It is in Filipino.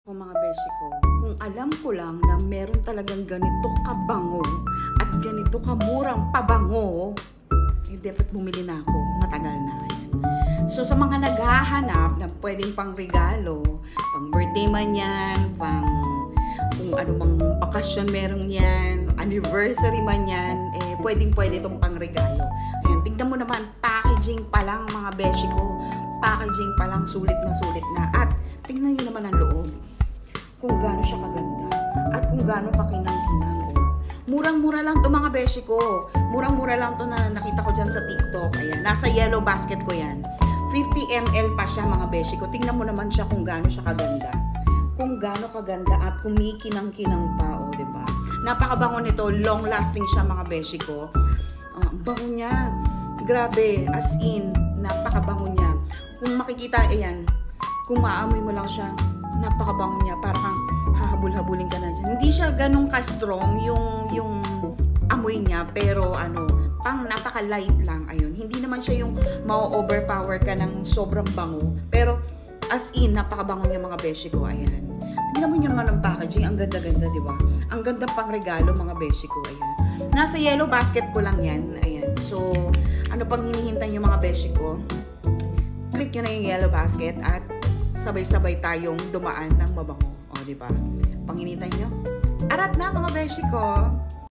Mga beshi ko, kung alam ko lang na meron talagang ganito kabango at ganito kamurang pabango, eh dapat bumili na ako, matagal na yan. So sa mga naghahanap na pwedeng pang regalo, pang birthday man yan, pang kung ano bang bakasyon meron yan, anniversary man yan, eh pwedeng itong pang regalo. Ayan, tignan mo naman, packaging pa lang mga beshi ko, packaging pa lang, sulit na. At tingnan nyo naman ang loob. Kung gaano siya kaganda at kung gaano kakinang-kinang. Murang-mura lang to mga beshi ko. Murang-mura lang to na nakita ko dyan sa TikTok. Ayan, nasa yellow basket ko yan. 50 ml pa siya mga beshi ko. Tingnan mo naman siya kung gaano siya kaganda. Kung gaano kaganda at kumikinang-kinang pa, o diba? Napakabango nito, long-lasting siya mga beshi ko. Bango niya. Grabe, as in, napakabango niya. Kung makikita, ayan, kung maamoy mo lang siya, napakabango niya, para kang hahabol-habulin ka na dyan. Hindi siya ganun ka-strong yung amoy niya, pero pang napaka-light lang, ayun. Hindi naman siya yung ma-overpower ka ng sobrang bango, pero as in, napakabango niya mga beshi ko, ayan. Tingnan mo naman ang packaging, ang ganda-ganda, di ba? Ang ganda pang regalo mga beshi ko, ayan. Nasa yellow basket ko lang yan, ayan. So, ano pang hinihintay niyo mga beshi ko? Click nyo na yung yellow basket at sabay-sabay tayong dumaan ng mabango. O, diba? Panginintay nyo? Arat na mga beshi ko!